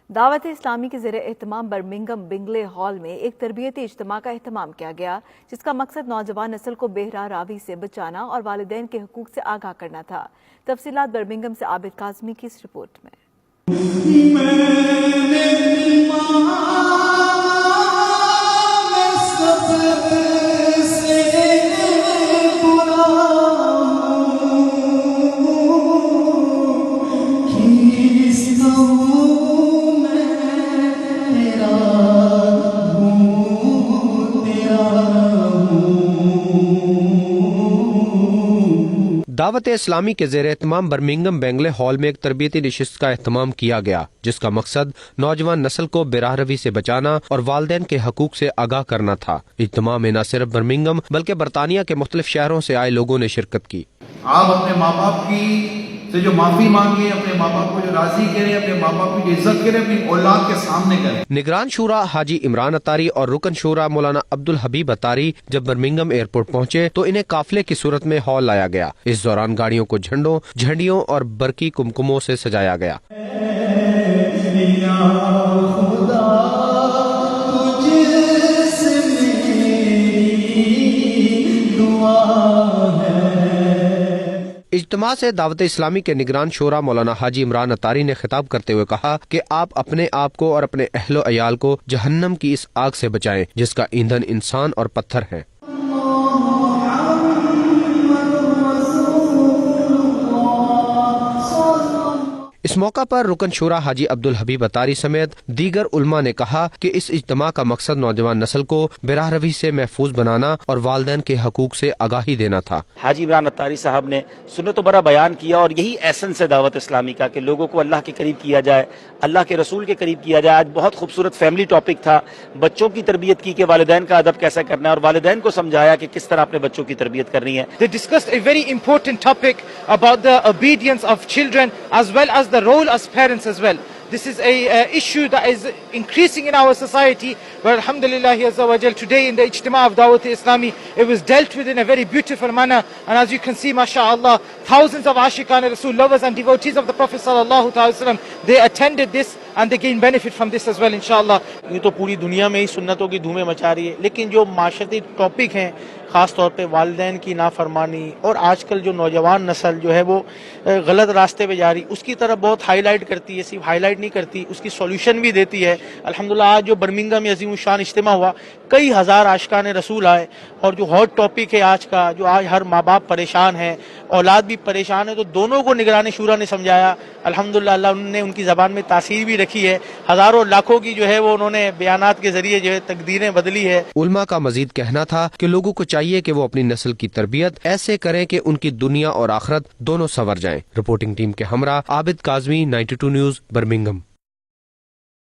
دعوت اسلامی کے زیر اہتمام برمنگھم بنگلے ہال میں ایک تربیتی اجتماع کا اہتمام کیا گیا، جس کا مقصد نوجوان نسل کو بے راہ روی سے بچانا اور والدین کے حقوق سے آگاہ کرنا تھا۔ تفصیلات برمنگھم سے عابد کاظمی کی اس رپورٹ میں۔ دعوت اسلامی کے زیر اہتمام برمنگھم بنگلے ہال میں ایک تربیتی نشست کا اہتمام کیا گیا، جس کا مقصد نوجوان نسل کو بے راہ روی سے بچانا اور والدین کے حقوق سے آگاہ کرنا تھا۔ اجتماع میں نہ صرف برمنگھم بلکہ برطانیہ کے مختلف شہروں سے آئے لوگوں نے شرکت کی۔ آپ اپنے ماں باپ کی سے جو معافی مانگیں، اپنے ماں باپ کو جو راضی کریں، اپنے ماں باپ کی عزت کریں، اپنی اولاد کے سامنے کریں۔ نگران شورا حاجی عمران اتاری اور رکن شورا مولانا عبدالحبیب اتاری جب برمنگھم ایئرپورٹ پہنچے تو انہیں قافلے کی صورت میں ہال لایا گیا۔ اس دوران گاڑیوں کو جھنڈوں، جھنڈیوں اور برقی کمکموں سے سجایا گیا۔ اجتماع سے دعوت اسلامی کے نگران شورا مولانا حاجی عمران اتاری نے خطاب کرتے ہوئے کہا کہ آپ اپنے آپ کو اور اپنے اہل و عیال کو جہنم کی اس آگ سے بچائیں جس کا ایندھن انسان اور پتھر ہے۔ اس موقع پر رکن شورا حاجی عبدالحبیب اتاری سمیت دیگر علماء نے کہا کہ اس اجتماع کا مقصد نوجوان نسل کو بے راہ روی سے محفوظ بنانا اور والدین کے حقوق سے آگاہی دینا تھا۔ حاجی عمران اتاری صاحب نے سنت و برا بیان کیا اور یہی ایسنس ہے دعوت اسلامی کا کہ لوگوں کو اللہ کے قریب کیا جائے، اللہ کے رسول کے قریب کیا جائے۔ آج بہت خوبصورت فیملی ٹاپک تھا، بچوں کی تربیت کی کہ والدین کا ادب کیسا کرنا ہے، اور والدین کو سمجھایا کہ کس طرح اپنے بچوں کی تربیت کرنی ہے۔ They discussed a very important topic about the obedience of children as well as the role as parents as well. This is a issue that is increasing in our society, but alhamdulillah azza wa jal today in the ijtima of Dawat Islami it was dealt with in a very beautiful manner, and as you can see mashallah thousands of ashiqan Rasul lovers and devotees of the Prophet sallallahu alaihi wasallam they attended this and they gained benefit from this as well inshallah. یہ تو پوری دنیا میں ہی سنتوں کی دھومیں مچا رہی ہے، لیکن جو معاشرتی ٹاپک ہیں خاص طور پہ والدین کی نافرمانی اور آج کل جو نوجوان نسل جو ہے وہ غلط راستے پہ جا رہی، اس کی طرف بہت ہائی لائٹ کرتی ہے، صرف ہائی لائٹ نہیں کرتی، اس کی سولوشن بھی دیتی ہے۔ الحمدللہ آج جو برمنگھم میں عظیم الشان اجتماع ہوا، کئی ہزار عاشقان رسول آئے، اور جو ہاٹ ٹاپک ہے آج کا، جو آج ہر ماں باپ پریشان ہے، اولاد بھی پریشان ہے، تو دونوں کو نگران شورا نے سمجھایا۔ الحمدللہ اللہ انہوں نے ان کی زبان میں تاثیر بھی رکھی ہے، ہزاروں لاکھوں کی جو ہے وہ انہوں نے بیانات کے ذریعے جو ہے تقدیریں بدلی ہے۔ علماء کا مزید کہنا تھا کہ لوگوں کو چاہیے کہ وہ اپنی نسل کی تربیت ایسے کریں کہ ان کی دنیا اور آخرت دونوں سنور جائیں۔ رپورٹنگ ٹیم کے ہمراہ عابد کاظمی، 92 نیوز، برمنگھم۔